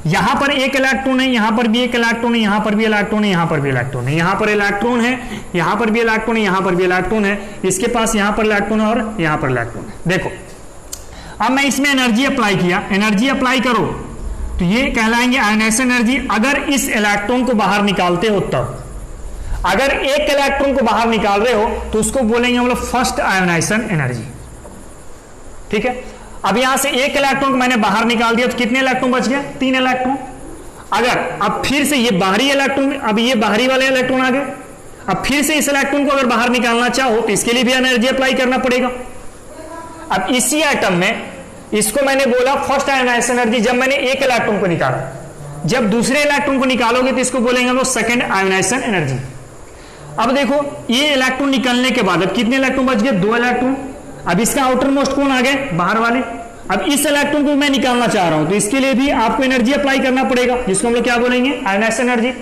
यहां पर एक इलेक्ट्रॉन है, यहां पर भी एक इलेक्ट्रॉन है, यहां पर भी इलेक्ट्रॉन है, यहां पर भी इलेक्ट्रॉन है, यहां पर इलेक्ट्रॉन है, यहां पर भी इलेक्ट्रॉन है, यहां पर भी इलेक्ट्रॉन है, इसके पास यहां पर इलेक्ट्रॉन है और यहां पर इलेक्ट्रॉन है। देखो अब मैं इसमें एनर्जी अप्लाई किया, एनर्जी अप्लाई करो तो ये कहलाएंगे आयोनाइजेशन एनर्जी। अगर इस इलेक्ट्रॉन को बाहर निकालते हो तब, अगर एक इलेक्ट्रॉन को बाहर निकाल रहे हो तो उसको बोलेंगे हम लोग फर्स्ट आयोनाइजेशन एनर्जी। ठीक है, अब यहां से एक इलेक्ट्रॉन को मैंने बाहर निकाल दिया तो कितने इलेक्ट्रॉन बच गए, 3 इलेक्ट्रॉन। अगर अब फिर से ये बाहरी इलेक्ट्रॉन, अब ये बाहरी वाले इलेक्ट्रॉन आ गए, अब फिर से इस इलेक्ट्रॉन को अगर बाहर निकालना चाहो तो इसके लिए भी एनर्जी अप्लाई करना पड़ेगा। अब इसी एटम में इसको मैंने बोला फर्स्ट आयोनाइजेशन एनर्जी जब मैंने एक इलेक्ट्रॉन को निकाला, जब दूसरे इलेक्ट्रॉन को निकालोगे तो इसको बोलेंगे हम लोग सेकंड आयोनाइजेशन एनर्जी। अब देखो ये इलेक्ट्रॉन निकलने के बाद अब कितने इलेक्ट्रॉन बच गए, 2 इलेक्ट्रॉन। अब इसका आउटर मोस्ट कौन आ गए, बाहर वाले। अब इस इलेक्ट्रॉन को मैं निकालना चाह रहा हूं तो इसके लिए भी आपको एनर्जी अप्लाई करना पड़ेगा, जिसको हम लोग क्या बोलेंगे, आयोनाइजेशन एनर्जी।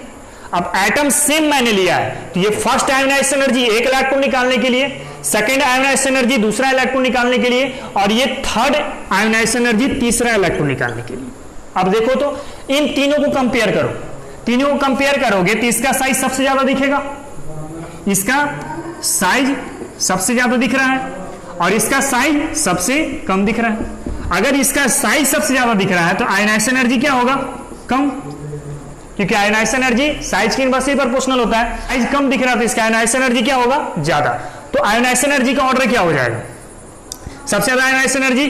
अब एटम सेम मैंने लिया है तो ये फर्स्ट आयोनाइजेशन एनर्जी एक इलेक्ट्रॉन निकालने के लिए, सेकंड आयोनाइजेशन एनर्जी दूसरा इलेक्ट्रॉन निकालने के लिए, और ये थर्ड आयोनाइजेशन एनर्जी तीसरा इलेक्ट्रॉन निकालने के लिए। अब देखो तो इन तीनों को कंपेयर करो, तीनों को कंपेयर करोगे तो इसका साइज सबसे ज्यादा दिखेगा, इसका साइज सबसे ज्यादा दिख रहा है और इसका साइज सबसे कम दिख रहा है। अगर इसका साइज सबसे ज्यादा दिख रहा है तो आयोनाइजेशन एनर्जी क्या होगा, कम, क्योंकि आयोनाइजेशन एनर्जी साइज की इनवर्सली प्रोपोर्शनल होता है। साइज कम दिख रहा है तो इसका आयोनाइजेशन एनर्जी क्या होगा, ज्यादा। तो आयोनाइजेशन एनर्जी का ऑर्डर क्या हो जाएगा, सबसे ज्यादा ionization energy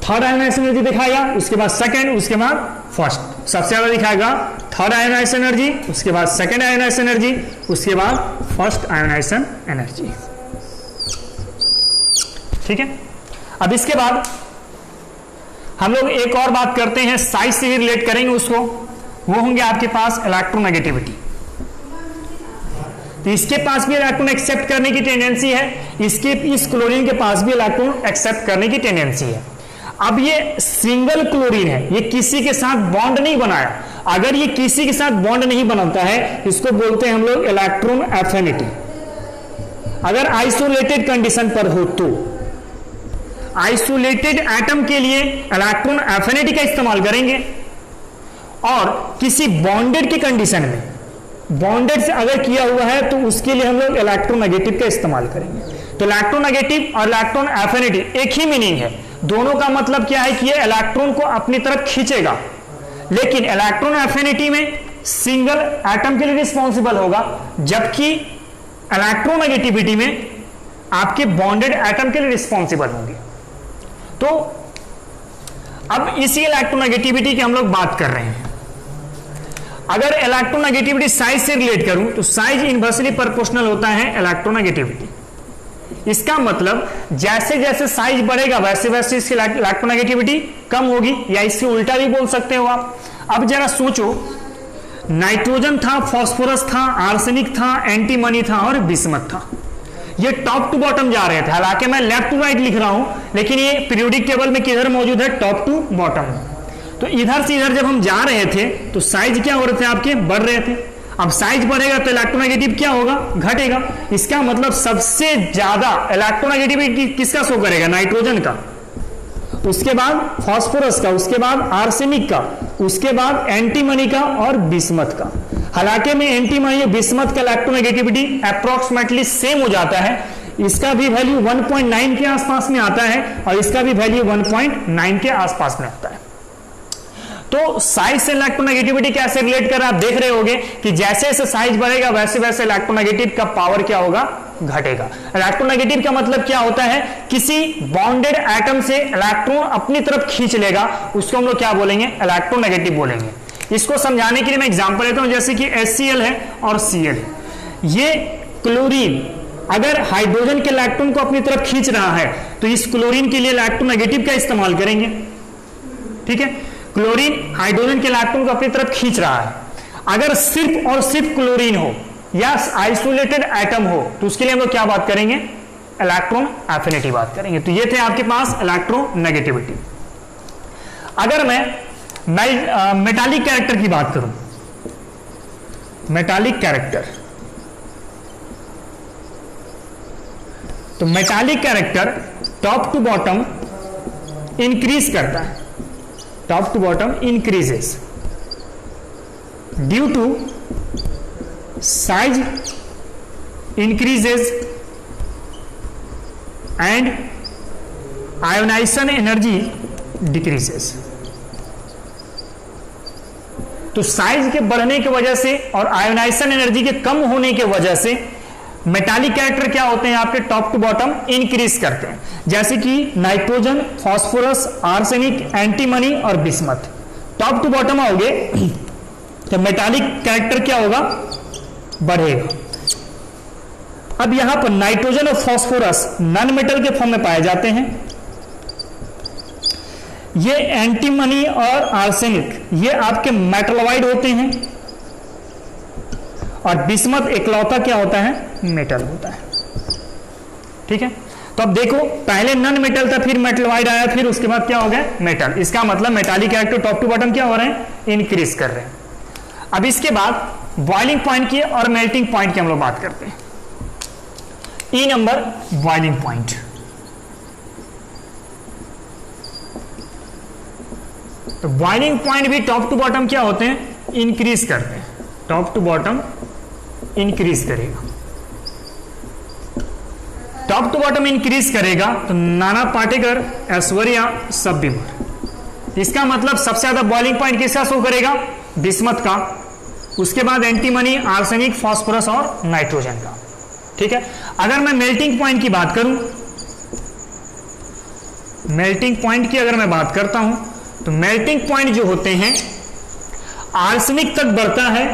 third ionization energy दिखाएगा, उसके बाद सेकंड, उसके बाद फर्स्ट। सबसे ज्यादा दिखाएगा थर्ड आयोनाइजेशन एनर्जी, उसके बाद सेकंड आयोनाइजेशन एनर्जी, उसके बाद फर्स्ट आयोनाइजेशन एनर्जी। ठीक है, अब इसके बाद हम लोग एक और बात करते हैं, साइज से ही रिलेट करेंगे उसको, वो होंगे आपके पास इलेक्ट्रोनेगेटिविटी। तो इसके पास भी इलेक्ट्रॉन एक्सेप्ट करने की टेंडेंसी है, इस क्लोरीन के पास भी इलेक्ट्रॉन एक्सेप्ट करने की टेंडेंसी है। अब ये सिंगल क्लोरीन है, ये किसी के साथ बॉन्ड नहीं बनाया। अगर ये किसी के साथ बॉन्ड नहीं बनाता है इसको बोलते हैं हम लोग इलेक्ट्रॉन एफिनिटी। अगर आइसोलेटेड कंडीशन पर हो तो आइसोलेटेड एटम के लिए इलेक्ट्रॉन एफिनिटी का इस्तेमाल करेंगे, और किसी बॉन्डेड की कंडीशन में, बॉन्डेड से अगर किया हुआ है तो उसके लिए हम लोग इलेक्ट्रोनेगेटिव का इस्तेमाल करेंगे। तो इलेक्ट्रोनेगेटिव और इलेक्ट्रॉन एफिनिटी एक ही मीनिंग है, दोनों का मतलब क्या है कि ये इलेक्ट्रॉन को अपनी तरफ खींचेगा, लेकिन इलेक्ट्रॉन एफिनिटी में सिंगल एटम के लिए रिस्पॉन्सिबल होगा, जबकि इलेक्ट्रोनेगेटिविटी में आपके बॉन्डेड एटम के लिए रिस्पॉन्सिबल होंगे। तो अब इसी इलेक्ट्रोनेगेटिविटी की हम लोग बात कर रहे हैं। अगर इलेक्ट्रोनेगेटिविटी साइज से रिलेट करूं तो साइज इनवर्सली प्रोपोर्शनल होता है इलेक्ट्रोनेगेटिविटी। इसका मतलब जैसे जैसे साइज बढ़ेगा वैसे वैसे इसकी इलेक्ट्रोनेगेटिविटी कम होगी, या इससे उल्टा भी बोल सकते हो आप। अब जरा सोचो, नाइट्रोजन था, फास्फोरस था, आर्सेनिक था, एंटीमनी था और बिस्मथ था। ये टॉप टू बॉटम जा रहे थे, हालांकि मैं लेफ्ट टू राइट लिख रहा हूं, लेकिन ये पीरियोडिक टेबल में किधर मौजूद है, टॉप टू बॉटम। तो इधर से इधर जब हम जा रहे थे तो साइज क्या हो रहे थे, आपके बढ़ रहे थे। अब साइज बढ़ेगा तो इलेक्ट्रोनेगेटिव क्या होगा, घटेगा। इसका मतलब सबसे ज्यादा इलेक्ट्रोनेगेटिविटी किसका शो करेगा, नाइट्रोजन का, उसके बाद फास्फोरस का, उसके बाद आर्सेनिक का, उसके बाद एंटीमनी का और बिस्मथ का। हालांकि में एंटीमनी बिस्मथ का इलेक्ट्रोनेगेटिविटी अप्रोक्सीमेटली सेम हो जाता है, इसका भी वैल्यू 1.9 के आसपास में आता है और इसका भी वैल्यू 1.9 के आसपास में आता है। तो साइज से इलेक्ट्रोनेगेटिविटी कैसे रिलेट कर रहा है, आप देख रहे होंगे कि जैसे जैसे साइज बढ़ेगा वैसे वैसे इलेक्ट्रोनेगेटिव का पावर क्या होगा, घटेगा। इलेक्ट्रोनेगेटिव का मतलब क्या होता है, किसी बॉन्डेड एटम से इलेक्ट्रॉन अपनी तरफ खींच लेगा, उसको हम लोग क्या बोलेंगे, इलेक्ट्रोनेगेटिव बोलेंगे। इसको समझाने के लिए मैं एग्जांपल लेता हूं, जैसे कि HCl है और Cl है। ये क्लोरीन अगर हाइड्रोजन के इलेक्ट्रॉन को अपनी तरफ खींच रहा है तो इस क्लोरीन के लिए इलेक्ट्रोनेगेटिव का इस्तेमाल करेंगे, ठीक है। क्लोरीन हाइड्रोजन के इलेक्ट्रॉन को अपनी तरफ खींच रहा है। अगर सिर्फ और सिर्फ क्लोरीन हो या आइसोलेटेड एटम हो तो उसके लिए हम लोग क्या बात करेंगे, इलेक्ट्रॉन एफिनिटी बात करेंगे। तो ये थे आपके पास इलेक्ट्रोनेगेटिविटी। अगर मैं मेटालिक कैरेक्टर की बात करूं, मेटालिक कैरेक्टर, तो metallic character top to bottom increase करता है, top to bottom increases due to size increases and ionization energy decreases. तो साइज के बढ़ने की वजह से और आयोनाइजेशन एनर्जी के कम होने की वजह से मेटालिक कैरेक्टर क्या होते हैं, आपके टॉप टू बॉटम इंक्रीज करते हैं, जैसे कि नाइट्रोजन, फास्फोरस, आर्सेनिक, एंटीमनी और बिस्मथ। टॉप टू बॉटम आओगे तो मेटालिक कैरेक्टर क्या होगा, बढ़ेगा। अब यहां पर नाइट्रोजन और फास्फोरस नॉन मेटल के फॉर्म में पाए जाते हैं। ये एंटीमनी और आर्सेनिक ये आपके मेटलवाइड होते हैं और बिस्मथ इकलौता क्या होता है, मेटल होता है, ठीक है। तो अब देखो, पहले नॉन मेटल था, फिर मेटलवाइड आया, फिर उसके बाद क्या हो गया, मेटल। इसका मतलब metallic character top to bottom क्या हो रहे हैं, इंक्रीज कर रहे हैं। अब इसके बाद बॉइलिंग पॉइंट की और मेल्टिंग पॉइंट की हम लोग बात करते हैं। ई नंबर बॉइलिंग पॉइंट। तो बॉइलिंग पॉइंट भी टॉप टू बॉटम क्या होते हैं, इंक्रीज करते हैं। टॉप टू बॉटम इंक्रीज करेगा, टॉप टू बॉटम इंक्रीज करेगा तो नाना पार्टिकल ऐश्वर्या सब बीमार। इसका मतलब सबसे ज्यादा बॉइलिंग पॉइंट किसका शो करेगा, बिस्मथ का, उसके बाद एंटीमनी, आर्सेनिक, फास्फोरस और नाइट्रोजन का, ठीक है। अगर मैं मेल्टिंग पॉइंट की बात करूं, मेल्टिंग पॉइंट की अगर मैं बात करता हूं तो मेल्टिंग पॉइंट जो होते हैं आर्सेनिक तक बढ़ता है,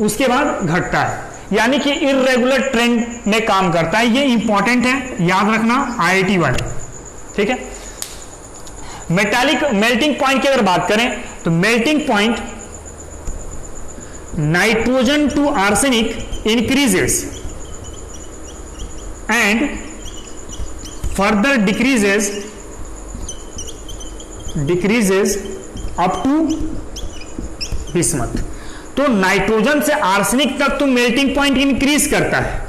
उसके बाद घटता है, यानी कि इररेगुलर ट्रेंड में काम करता है। ये इंपॉर्टेंट है, याद रखना IIT वाले, ठीक है। मेल्टिंग पॉइंट की अगर बात करें तो melting point nitrogen to arsenic increases and further decreases up to bismuth. तो नाइट्रोजन से आर्सेनिक तक तो मेल्टिंग पॉइंट इंक्रीज करता है,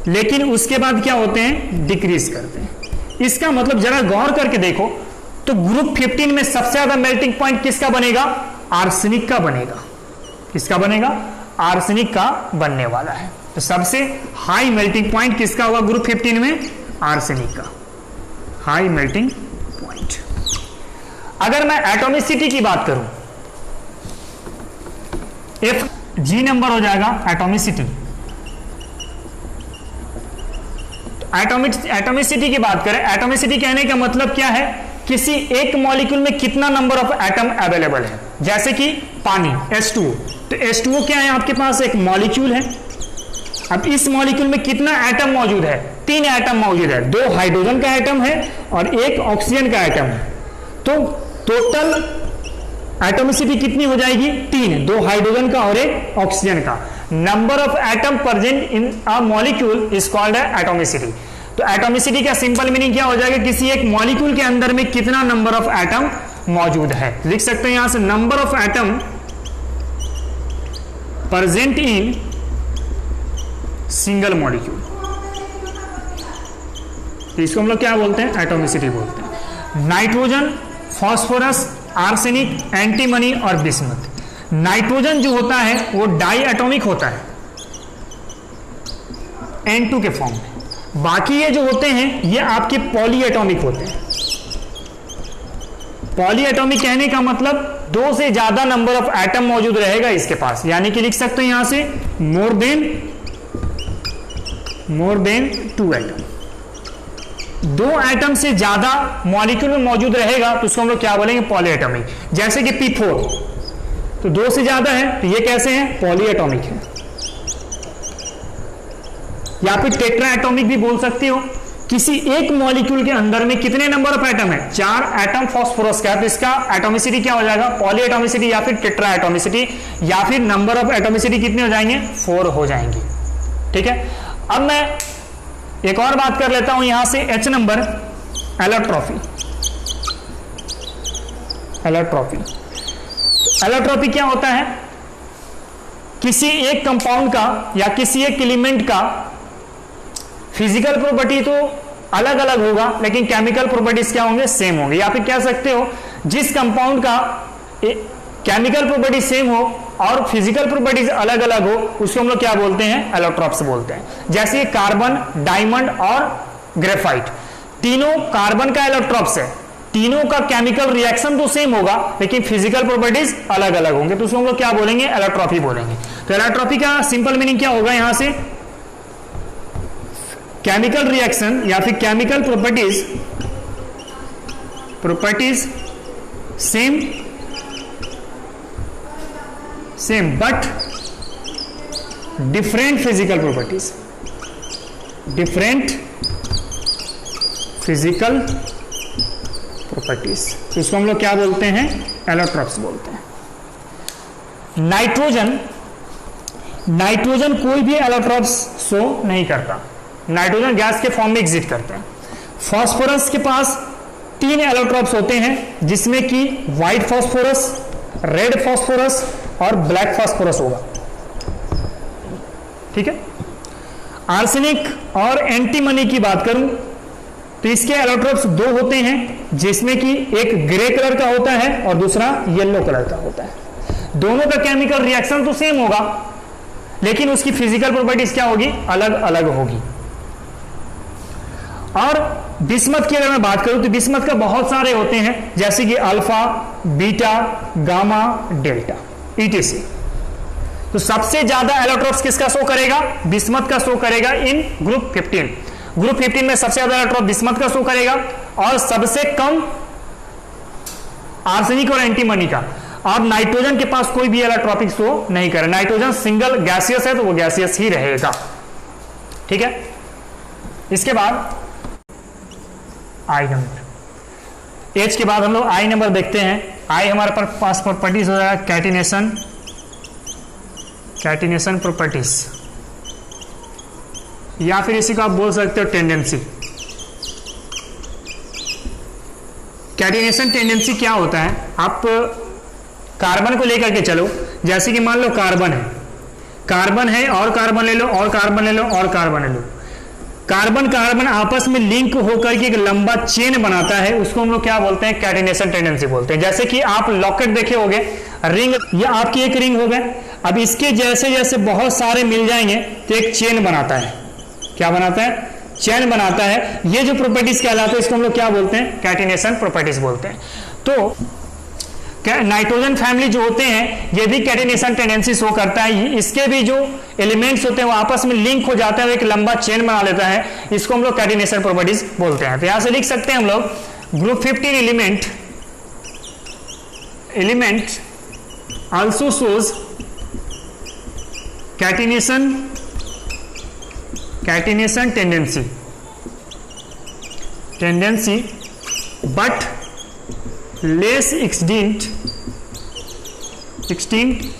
लेकिन उसके बाद क्या होते हैं, डिक्रीज करते हैं। इसका मतलब जरा गौर करके देखो तो ग्रुप 15 में सबसे ज्यादा मेल्टिंग पॉइंट किसका बनेगा, आर्सेनिक का बनेगा। किसका बनेगा, आर्सेनिक का बनने वाला है। तो सबसे हाई मेल्टिंग पॉइंट किसका होगा ग्रुप 15 में? आर्सेनिक का हाई मेल्टिंग पॉइंट। अगर मैं एटॉमिसिटी की बात करूं, Fg नंबर हो जाएगा एटॉमिसिटी। एटॉमिसिटी की बात करें, एटॉमिसिटी कहने का मतलब क्या है? किसी एक मॉलिक्यूल में कितना नंबर ऑफ एटम अवेलेबल है। जैसे कि पानी H2O, तो H2O क्या है? आपके पास एक मॉलिक्यूल है। अब इस मॉलिक्यूल में कितना एटम मौजूद है? 3 एटम मौजूद है, 2 हाइड्रोजन का एटम है और 1 ऑक्सीजन का एटम है। तो टोटल एटॉमिसिटी कितनी हो जाएगी? 3, 2 हाइड्रोजन का और 1 ऑक्सीजन का। Number of atom present in a molecule is called atomicity. तो एटॉमिसिटी का सिंपल मीनिंग क्या हो जाएगा? किसी एक मॉलिक्यूल के अंदर में कितना नंबर ऑफ एटम मौजूद है। लिख सकते हैं यहां से number of atom present in single molecule, तो इसको हम लोग क्या बोलते हैं? एटॉमिसिटी बोलते हैं। नाइट्रोजन, फास्फोरस, आर्सेनिक, एंटीमनी और बिस्मथ। नाइट्रोजन जो होता है वो डाई एटॉमिक होता है N2 के फॉर्म में। बाकी ये जो होते हैं ये आपके पॉली एटॉमिक होते हैं। पॉली एटॉमिक कहने का मतलब 2 से ज्यादा नंबर ऑफ एटम मौजूद रहेगा इसके पास, यानी कि लिख सकते हैं यहां से मोर देन 2 एटम। 2 एटम से ज्यादा मॉलिक्यूल में मौजूद रहेगा तो उसको हम लोग क्या बोलेंगे? Poly atomic. जैसे कि P4 तो 2 से ज्यादा है तो ये कैसे हैं? पॉली एटॉमिक है। या फिर टेट्रा एटॉमिक भी बोल सकते हो। किसी एक मॉलिक्यूल के अंदर में कितने नंबर ऑफ एटम है? 4 एटम फास्फोरस का, तो इसका एटॉमिसिटी क्या हो जाएगा? पॉली एटॉमिसिटी या फिर टेट्रा एटॉमिसिटी, या फिर नंबर ऑफ एटॉमिसिटी कितने हो जाएंगे? 4 हो जाएंगे। ठीक है। अब मैं एक और बात कर लेता हूं यहां से H नंबर, एलोट्रॉफी। एलोट्रॉपी क्या होता है? किसी एक कंपाउंड का या किसी एक एलिमेंट का फिजिकल प्रॉपर्टी तो अलग अलग होगा लेकिन केमिकल प्रॉपर्टीज क्या होंगे? सेम होंगे। या फिर कह सकते हो जिस कंपाउंड का केमिकल प्रॉपर्टी सेम हो और फिजिकल प्रॉपर्टीज अलग अलग हो उसको हम लोग क्या बोलते हैं? एलोट्रॉप्स बोलते हैं। जैसे कार्बन, डायमंड और ग्रेफाइट, तीनों कार्बन का एलोट्रॉप्स है। तीनों का केमिकल रिएक्शन तो सेम होगा लेकिन फिजिकल प्रॉपर्टीज अलग अलग होंगे, तो उसको हम लोग क्या बोलेंगे? एलोट्रॉपी बोलेंगे। तो एलोट्रॉपी का सिंपल मीनिंग क्या होगा? यहां से केमिकल रिएक्शन या फिर chemical properties same but different physical properties, इसको हम लोग क्या बोलते हैं? एलोट्रॉप्स बोलते हैं। नाइट्रोजन कोई भी एलोट्रॉप्स शो नहीं करता, नाइट्रोजन गैस के फॉर्म में एग्जिस्ट करता है। फास्फोरस के पास 3 एलोट्रॉप्स होते हैं जिसमें कि व्हाइट फास्फोरस, रेड फास्फोरस और ब्लैक फास्फोरस होगा। ठीक है। आर्सेनिक और एंटीमनी की बात करूं तो इसके एलोट्रॉप्स 2 होते हैं जिसमें कि एक ग्रे कलर का होता है और दूसरा येलो कलर का होता है। दोनों का केमिकल रिएक्शन तो सेम होगा लेकिन उसकी फिजिकल प्रॉपर्टीज क्या होगी? अलग अलग होगी। और बिस्मथ की अगर मैं बात करूं तो बिस्मथ का बहुत सारे होते हैं जैसे कि alpha, beta, gamma, delta etc। तो सबसे ज्यादा एलोट्रॉप्स किसका शो करेगा? बिस्मथ का शो करेगा इन ग्रुप 15। ग्रुप 15 में सबसे ज्यादा एलोट्रॉप बिस्मथ का शो करेगा और सबसे कम आर्सेनिक और एंटीमनी का। और नाइट्रोजन के पास कोई भी एलोट्रॉपिक शो नहीं करे। नाइट्रोजन सिंगल गैसियस है तो वो गैसियस ही रहेगा। ठीक है। इसके बाद आई नंबर, एच के बाद हम लोग आई नंबर देखते हैं। आई हमारे पास प्रॉपर्टीज हो जाएगा कैटिनेशन प्रॉपर्टीज, या फिर इसी को आप बोल सकते हो टेंडेंसी। कैटिनेशन टेंडेंसी क्या होता है? आप कार्बन को लेकर के चलो, जैसे कि मान लो कार्बन है और कार्बन ले लो और कार्बन ले लो और कार्बन ले लो। कार्बन कार्बन आपस में लिंक होकर के एक लंबा चेन बनाता है, उसको हम लोग क्या बोलते हैं? कैटिनेशन टेंडेंसी बोलते हैं। जैसे कि आप लॉकेट देखे होंगे, रिंग, ये आपकी एक रिंग हो गए। अब इसके जैसे जैसे बहुत सारे मिल जाएंगे तो एक चेन बनाता है। क्या बनाता है? चेन बनाता है। ये जो प्रॉपर्टीज कहलाते हैं इसको हम लोग क्या बोलते हैं? कैटिनेशन प्रॉपर्टीज बोलते हैं। तो नाइट्रोजन फैमिली जो होते हैं ये भी कैटिनेशन टेंडेंसी शो करता है। इसके भी जो एलिमेंट्स होते हैं वो आपस में लिंक हो जाते हैं, एक लंबा चेन बना लेता है। इसको हम लोग कैटिनेशन प्रॉपर्टीज बोलते हैं। तो यहां से लिख सकते हैं हम लोग group 15 element also shows catenation tendency but less extinct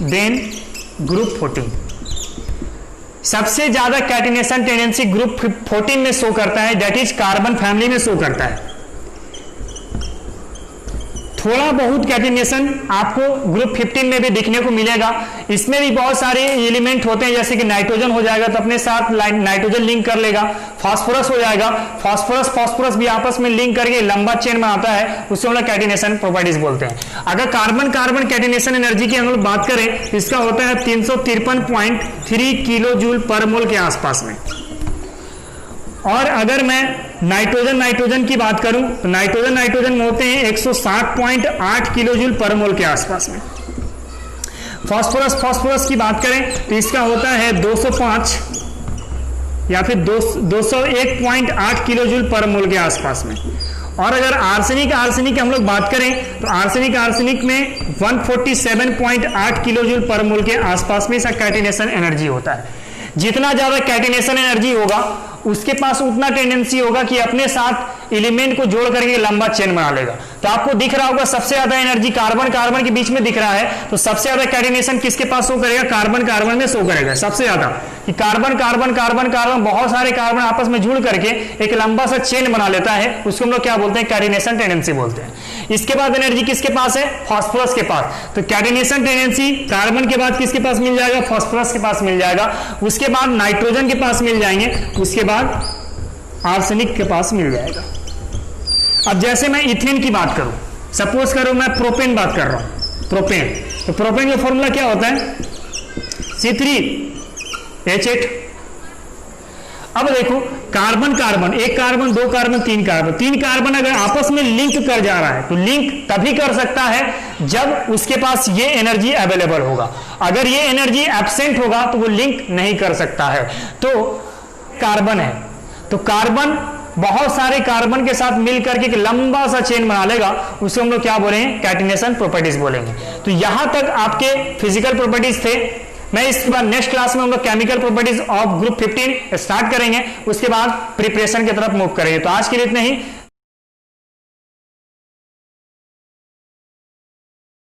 than group 14। सबसे ज्यादा कैटिनेशन टेंडेंसी ग्रुप 14 में शो करता है, दैट इज कार्बन फैमिली में शो करता है। थोड़ा बहुत कैटिनेशन आपको ग्रुप 15 में भी दिखने को मिलेगा। इसमें भी बहुत सारे एलिमेंट होते हैं, जैसे कि नाइट्रोजन हो जाएगा तो अपने साथ नाइट्रोजन लिंक कर लेगा, फास्फोरस हो जाएगा, फास्फोरस भी आपस में लिंक करके लंबा चेन बनाता है, उससे हम लोग कैटिनेशन प्रॉपर्टीज बोलते हैं। अगर कार्बन कार्बन कैटिनेशन एनर्जी की हम लोग बात करें तो इसका होता है 353.3 किलो जूल पर मोल के आसपास में। और अगर मैं नाइट्रोजन की बात करूं तो नाइट्रोजन में होते हैं 160.8 किलो जूल पर मोल के आसपास में। फास्फोरस की बात करें तो इसका होता है 205 या फिर 201.8 किलो जूल पर मोल के आसपास में। और अगर आर्सेनिक हम लोग बात करें तो आर्सेनिक में 147.8 किलो जूल पर मोल के आसपास में इसका कैटिनेशन एनर्जी होता है। जितना ज्यादा कैटिनेशन एनर्जी होगा उसके पास उतना टेंडेंसी होगा कि अपने साथ एलिमेंट को जोड़ करके लंबा चेन बना लेगा। तो आपको दिख रहा होगा सबसे ज्यादा एनर्जी कार्बन के बीच में दिख रहा है, तो सबसे ज्यादा कैटिनेशन किसके पास शो करेगा? कार्बन में शो करेगा सबसे ज्यादा। कि कार्बन बहुत सारे कार्बन आपस में जुड़ करके एक लंबा सा चेन बना लेता है, उसको हम लोग क्या बोलते हैं? कैटिनेशन टेंडेंसी बोलते हैं। इसके बाद एनर्जी किसके पास है? फास्फोरस के पास। तो कैटिनेशन टेंडेंसी कार्बन के बाद किसके पास मिल जाएगा? फास्फोरस के पास मिल जाएगा। उसके बाद नाइट्रोजन के पास मिल जाएंगे, उसके बाद आर्सेनिक के पास मिल जाएगा। अब जैसे मैं इथेन की बात करूं, सपोज करो मैं प्रोपेन बात कर रहा हूं, प्रोपेन। तो प्रोपेन का फॉर्मूला क्या होता है? C3H8। अब देखो कार्बन एक कार्बन, दो कार्बन, तीन कार्बन अगर आपस में लिंक कर जा रहा है तो लिंक तभी कर सकता है जब उसके पास ये एनर्जी अवेलेबल होगा। अगर ये एनर्जी एब्सेंट होगा तो वो लिंक नहीं कर सकता है। तो कार्बन है तो कार्बन बहुत सारे कार्बन के साथ मिलकर के एक लंबा सा चेन बना लेगा, उसको हम लोग क्या बोलेंगे? कैटिनेशन प्रॉपर्टीज बोलेंगे। तो यहां तक आपके फिजिकल प्रॉपर्टीज थे। मैं इस बार नेक्स्ट क्लास में हम लोग chemical properties of group 15 start करेंगे, उसके बाद प्रिपरेशन की तरफ मूव करेंगे। तो आज के लिए इतना ही।